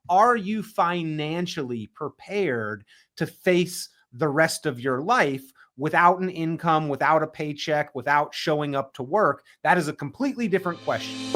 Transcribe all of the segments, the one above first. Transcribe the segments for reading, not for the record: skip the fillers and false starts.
are you financially prepared to face the rest of your life without an income, without a paycheck, without showing up to work? That is a completely different question.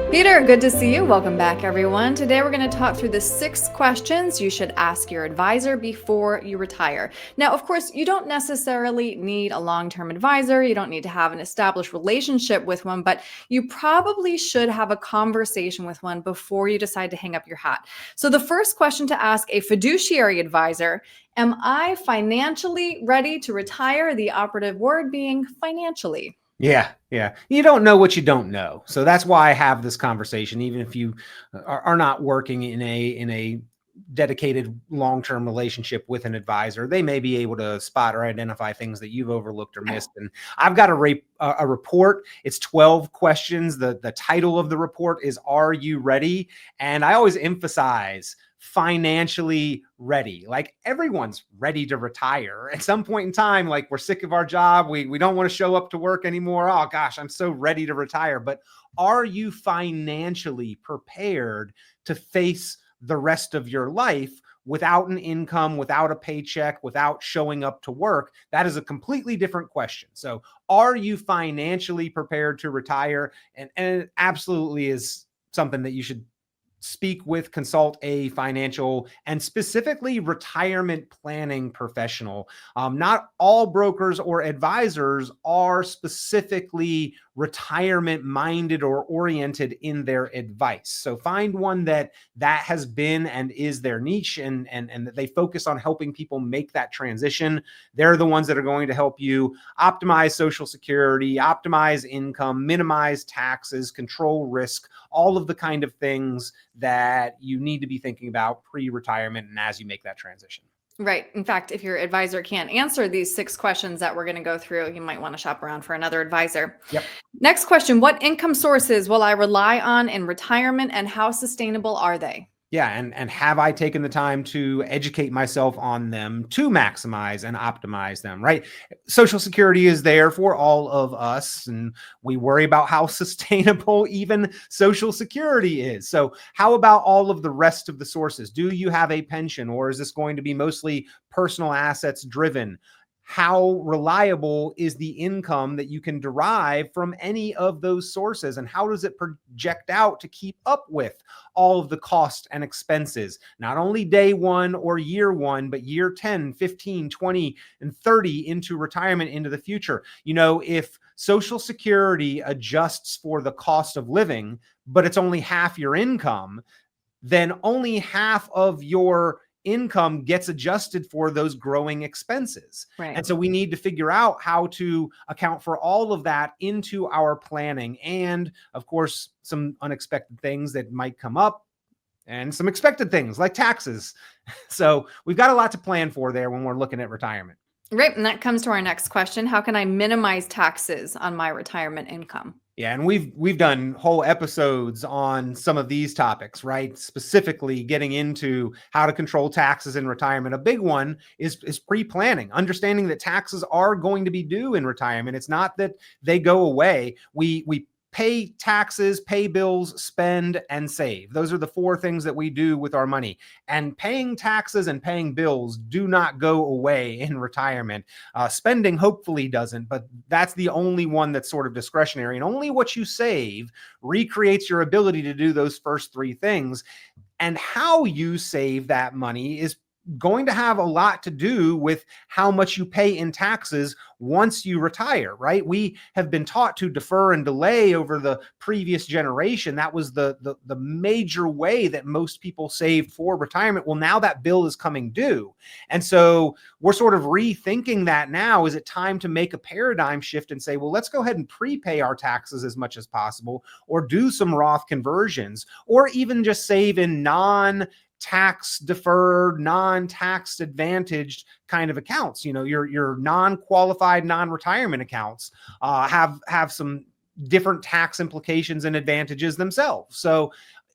Peter, good to see you. Welcome back, everyone. Today we're going to talk through the 6 questions you should ask your advisor before you retire. Now, of course, you don't necessarily need a long-term advisor. You don't need to have an established relationship with one, but you probably should have a conversation with one before you decide to hang up your hat. So the first question to ask a fiduciary advisor: am I financially ready to retire? The operative word being financially. Yeah. You don't know what you don't know. So that's why I have this conversation, even if you are not working in a dedicated long-term relationship with an advisor. They may be able to spot or identify things that you've overlooked or missed. And I've got a report. It's 12 questions. The title of the report is "Are You Ready?" And I always emphasize financially ready. Like, everyone's ready to retire at some point in time. Like, we're sick of our job. We don't want to show up to work anymore. Oh gosh, I'm so ready to retire. But are you financially prepared to face the rest of your life without an income, without a paycheck, without showing up to work? That is a completely different question. So are you financially prepared to retire? And it absolutely is something that you should consult a financial and specifically retirement planning professional. Not all brokers or advisors are specifically retirement minded or oriented in their advice. So find one that has been and is their niche, and that they focus on helping people make that transition. They're the ones that are going to help you optimize Social Security, optimize income, minimize taxes, control risk, all of the kind of things that you need to be thinking about pre-retirement and as you make that transition. Right. In fact, if your advisor can't answer these 6 questions that we're going to go through, you might want to shop around for another advisor. Yep. Next question: what income sources will I rely on in retirement, and how sustainable are they? Yeah. And have I taken the time to educate myself on them to maximize and optimize them, right? Social Security is there for all of us, and we worry about how sustainable even Social Security is. So how about all of the rest of the sources? Do you have a pension, or is this going to be mostly personal assets driven? How reliable is the income that you can derive from any of those sources? And how does it project out to keep up with all of the costs and expenses, not only day one or year one, but year 10, 15, 20, and 30 into retirement, into the future? You know, if Social Security adjusts for the cost of living, but it's only half your income, then only half of your income gets adjusted for those growing expenses. Right. And so we need to figure out how to account for all of that into our planning. And of course, some unexpected things that might come up, and some expected things like taxes. So we've got a lot to plan for there when we're looking at retirement. Right. And that comes to our next question: how can I minimize taxes on my retirement income? Yeah, and we've done whole episodes on some of these topics, right? Specifically getting into how to control taxes in retirement. A big one is pre-planning, understanding that taxes are going to be due in retirement. It's not that they go away. We pay taxes, pay bills, spend, and save. Those are the 4 things that we do with our money. And paying taxes and paying bills do not go away in retirement. Spending hopefully doesn't, but that's the only one that's sort of discretionary. And only what you save recreates your ability to do those first 3 things. And how you save that money is going to have a lot to do with how much you pay in taxes once you retire, right? We have been taught to defer and delay over the previous generation. That was the major way that most people saved for retirement. Well, now that bill is coming due. And so we're sort of rethinking that now. Is it time to make a paradigm shift and say, well, let's go ahead and prepay our taxes as much as possible, or do some Roth conversions, or even just save in non-tax deferred, non-tax advantaged kind of accounts. You know, your non-qualified, non-retirement accounts have some different tax implications and advantages themselves. So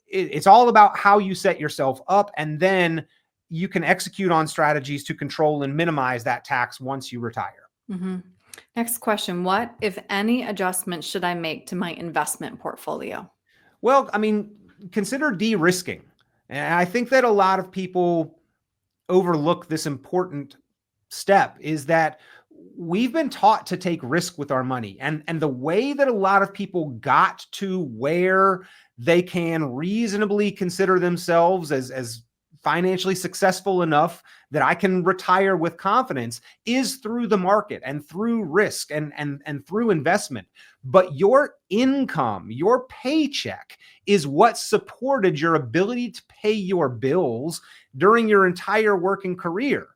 it's all about how you set yourself up, and then you can execute on strategies to control and minimize that tax once you retire. Mm-hmm. Next question. What, if any, adjustments should I make to my investment portfolio? Well, I mean, consider de-risking. And I think that a lot of people overlook this important step is that we've been taught to take risk with our money. And the way that a lot of people got to where they can reasonably consider themselves as financially successful enough that I can retire with confidence is through the market and through risk and through investment. But your income, your paycheck is what supported your ability to pay your bills during your entire working career.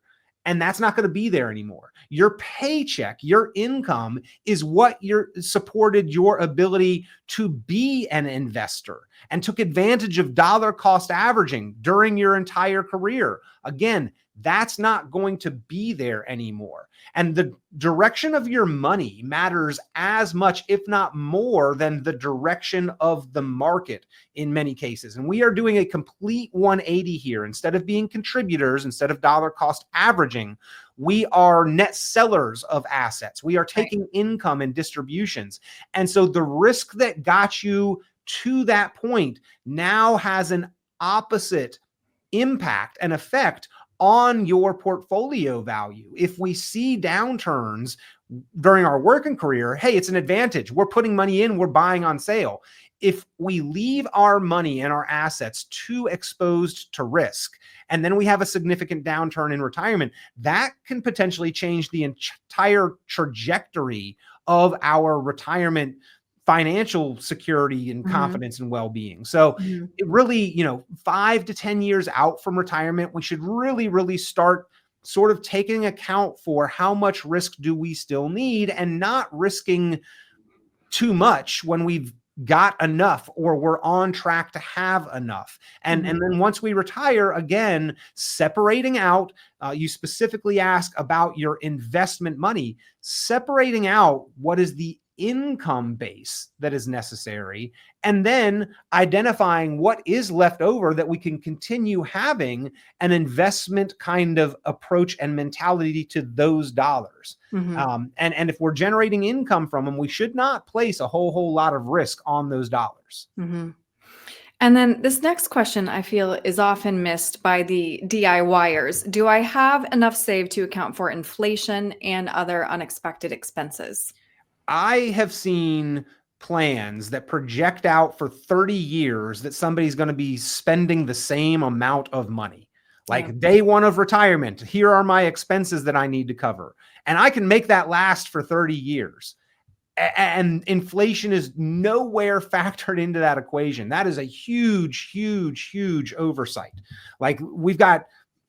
And that's not going to be there anymore. Your paycheck, your income is what supported your ability to be an investor and took advantage of dollar cost averaging during your entire career. Again, that's not going to be there anymore. And the direction of your money matters as much, if not more, than the direction of the market in many cases. And we are doing a complete 180 here. Instead of being contributors, instead of dollar cost averaging, we are net sellers of assets. We are taking income and distributions. And so the risk that got you to that point now has an opposite impact and effect on your portfolio value. If we see downturns during our working career, hey, it's an advantage. We're putting money in, we're buying on sale. If we leave our money and our assets too exposed to risk, and then we have a significant downturn in retirement, that can potentially change the entire trajectory of our retirement financial security and confidence and well-being. So it really, 5 to 10 years out from retirement, we should really start sort of taking account for how much risk do we still need and not risking too much when we've got enough or we're on track to have enough. And then once we retire, again, separating out, you specifically ask about your investment money, separating out what is the income base that is necessary, and then identifying what is left over that we can continue having an investment kind of approach and mentality to those dollars. And if we're generating income from them, we should not place a whole lot of risk on those dollars. And then this next question I feel is often missed by the DIYers. Do I have enough saved to account for inflation and other unexpected expenses? I have seen plans that project out for 30 years that somebody's going to be spending the same amount of money. Like day one of retirement, here are my expenses that I need to cover. And I can make that last for 30 years. And inflation is nowhere factored into that equation. That is a huge oversight. Like we've got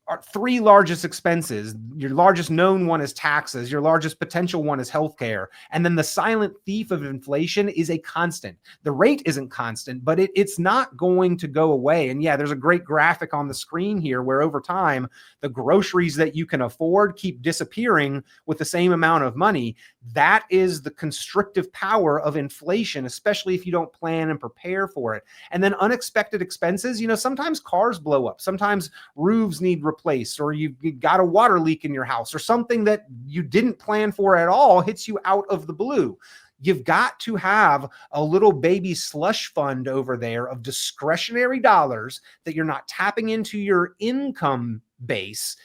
our 3 largest expenses. Your largest known one is taxes. Your largest potential one is healthcare. And then the silent thief of inflation is a constant. The rate isn't constant, but it's not going to go away. And yeah, there's a great graphic on the screen here where over time, the groceries that you can afford keep disappearing with the same amount of money. That is the constrictive power of inflation, especially if you don't plan and prepare for it. And then unexpected expenses, sometimes cars blow up. Sometimes roofs need replaced, or you got a water leak in your house, or something that you didn't plan for at all hits you out of the blue. You've got to have a little baby slush fund over there of discretionary dollars that you're not tapping into your income base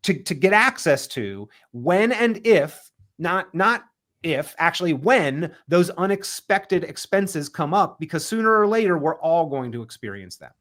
to get access to when and if, not if, actually when those unexpected expenses come up, because sooner or later, we're all going to experience them.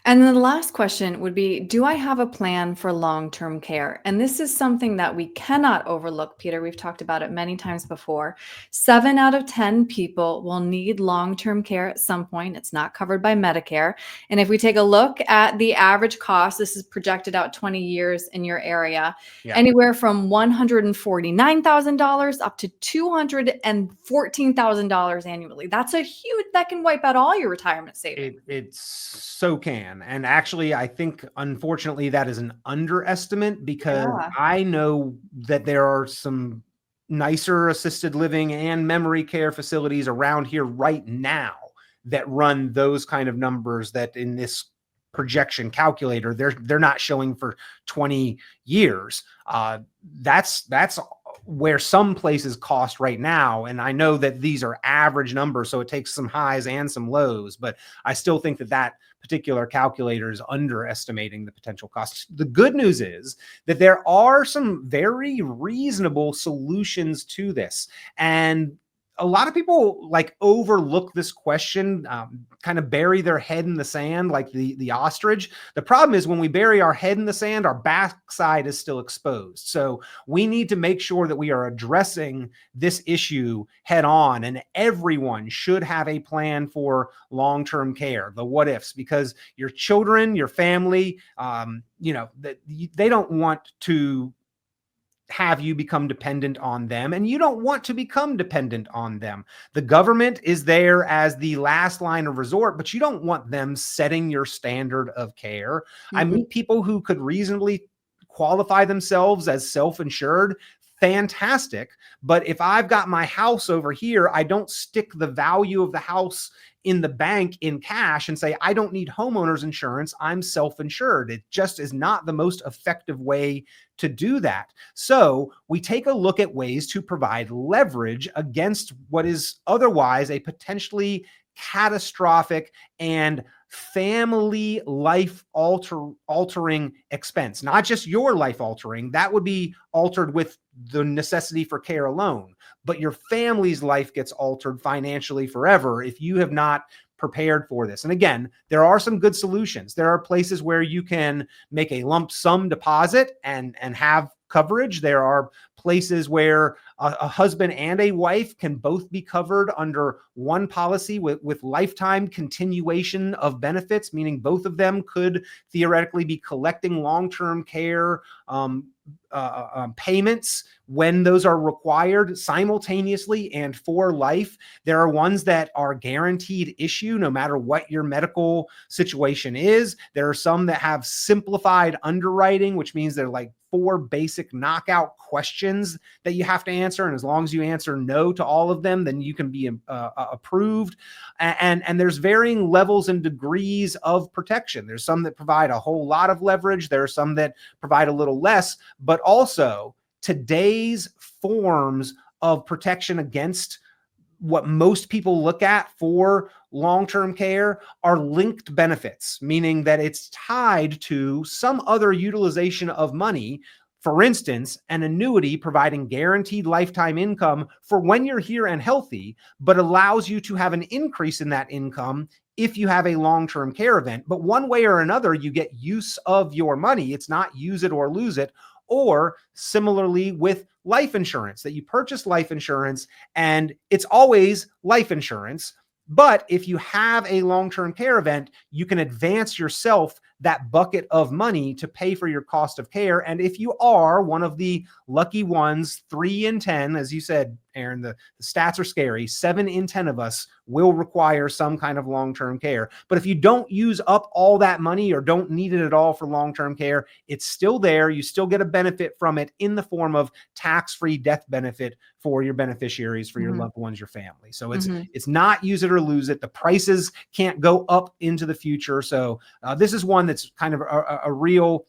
And then the last question would be, do I have a plan for long-term care? And this is something that we cannot overlook, Peter. We've talked about it many times before. 7 out of 10 people will need long-term care at some point. It's not covered by Medicare. And if we take a look at the average cost, this is projected out 20 years in your area, anywhere from $149,000 up to $214,000 annually. That's that can wipe out all your retirement savings. It so can. And actually, I think, unfortunately, that is an underestimate, because I know that there are some nicer assisted living and memory care facilities around here right now that run those kind of numbers that in this projection calculator, they're not showing for 20 years. That's where some places cost right now. And I know that these are average numbers, so it takes some highs and some lows, but I still think that that particular calculator is underestimating the potential costs. The good news is that there are some very reasonable solutions to this. And a lot of people like overlook this question, kind of bury their head in the sand like the ostrich. The problem is when we bury our head in the sand, our backside is still exposed. So we need to make sure that we are addressing this issue head on, and everyone should have a plan for long-term care, the what ifs, because your children, your family, they don't want to have you become dependent on them, and you don't want to become dependent on them. The government is there as the last line of resort, but you don't want them setting your standard of care. I meet people who could reasonably qualify themselves as self-insured. Fantastic. But if I've got my house over here, I don't stick the value of the house in the bank in cash and say, I don't need homeowners insurance, I'm self-insured. It just is not the most effective way to do that. So we take a look at ways to provide leverage against what is otherwise a potentially catastrophic and family life altering expense. Not just your life altering, that would be altered with the necessity for care alone, but your family's life gets altered financially forever if you have not prepared for this. And again, there are some good solutions. There are places where you can make a lump sum deposit and have coverage. There are places where a husband and a wife can both be covered under one policy with lifetime continuation of benefits, meaning both of them could theoretically be collecting long-term care payments when those are required simultaneously and for life. There are ones that are guaranteed issue no matter what your medical situation is. There are some that have simplified underwriting, which means they're like 4 basic knockout questions that you have to answer. And as long as you answer no to all of them, then you can be approved. And there's varying levels and degrees of protection. There's some that provide a whole lot of leverage. There are some that provide a little less, but also today's forms of protection against what most people look at for long-term care are linked benefits, meaning that it's tied to some other utilization of money. For instance, an annuity providing guaranteed lifetime income for when you're here and healthy, but allows you to have an increase in that income if you have a long-term care event. But one way or another, you get use of your money. It's not use it or lose it. Or similarly with life insurance, that you purchase life insurance and it's always life insurance. But if you have a long-term care event, you can advance yourself that bucket of money to pay for your cost of care. And if you are one of the lucky ones, 3 in 10, as you said, Erin, the stats are scary. 7 in 10 of us will require some kind of long-term care. But if you don't use up all that money or don't need it at all for long-term care, it's still there. You still get a benefit from it in the form of tax-free death benefit for your beneficiaries, for your loved ones, your family. So it's not use it or lose it. The prices can't go up into the future. So this is one that's kind of a real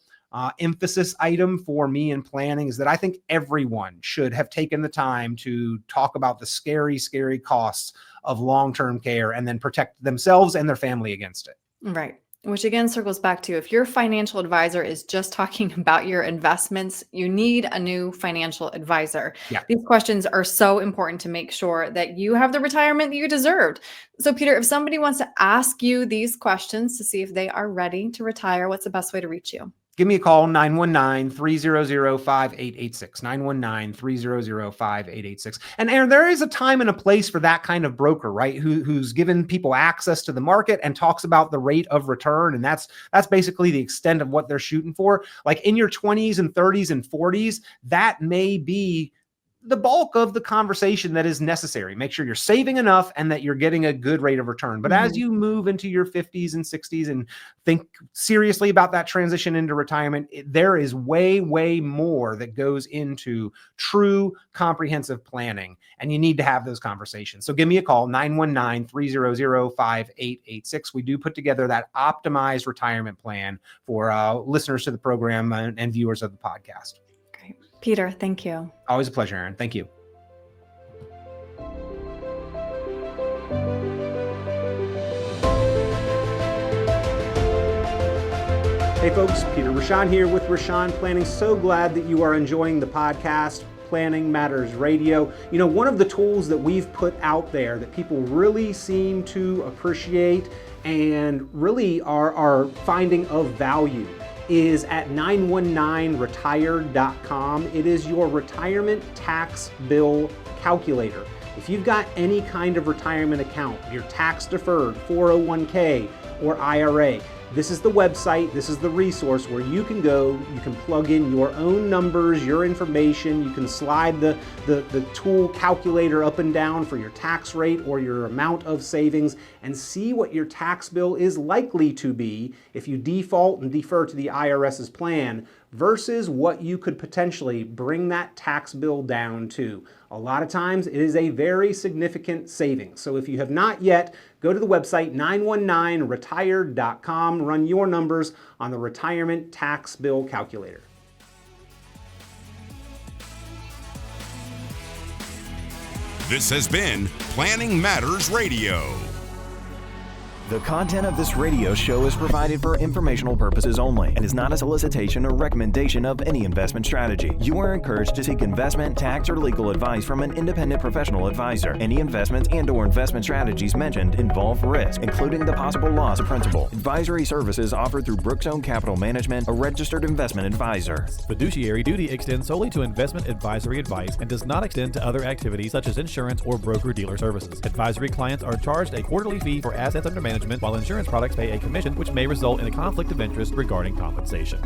emphasis item for me in planning, is that I think everyone should have taken the time to talk about the scary, scary costs of long-term care and then protect themselves and their family against it. Right. Which again circles back to, if your financial advisor is just talking about your investments, you need a new financial advisor. Yeah. These questions are so important to make sure that you have the retirement that you deserved. So Peter, if somebody wants to ask you these questions to see if they are ready to retire, what's the best way to reach you? Give me a call, 919-300-5886, 919-300-5886. And Erin, there is a time and a place for that kind of broker, right? Who's given people access to the market and talks about the rate of return. And that's basically the extent of what they're shooting for. Like in your 20s and 30s and 40s, that may be the bulk of the conversation that is necessary. Make sure you're saving enough and that you're getting a good rate of return. But as you move into your 50s and 60s and think seriously about that transition into retirement, there is way, way more that goes into true comprehensive planning. And you need to have those conversations. So give me a call, 919-300-5886. We do put together that optimized retirement plan for listeners to the program and viewers of the podcast. Peter, thank you. Always a pleasure, Erin. Thank you. Hey folks, Peter Richon here with Richon Planning. So glad that you are enjoying the podcast, Planning Matters Radio. You know, one of the tools that we've put out there that people really seem to appreciate and really are finding of value is at 919retired.com. It is your retirement tax bill calculator. If you've got any kind of retirement account, your tax deferred 401k or IRA, this is the website, this is the resource where you can go, you can plug in your own numbers, your information, you can slide the tool calculator up and down for your tax rate or your amount of savings and see what your tax bill is likely to be if you default and defer to the IRS's plan versus what you could potentially bring that tax bill down to. A lot of times it is a very significant savings. So if you have not yet, go to the website 919retired.com, run your numbers on the retirement tax bill calculator. This has been Planning Matters Radio. The content of this radio show is provided for informational purposes only and is not a solicitation or recommendation of any investment strategy. You are encouraged to seek investment, tax, or legal advice from an independent professional advisor. Any investments and/or investment strategies mentioned involve risk, including the possible loss of principal. Advisory services offered through Brookzone Capital Management, a registered investment advisor. Fiduciary duty extends solely to investment advisory advice and does not extend to other activities such as insurance or broker-dealer services. Advisory clients are charged a quarterly fee for assets under management, while insurance products pay a commission, which may result in a conflict of interest regarding compensation.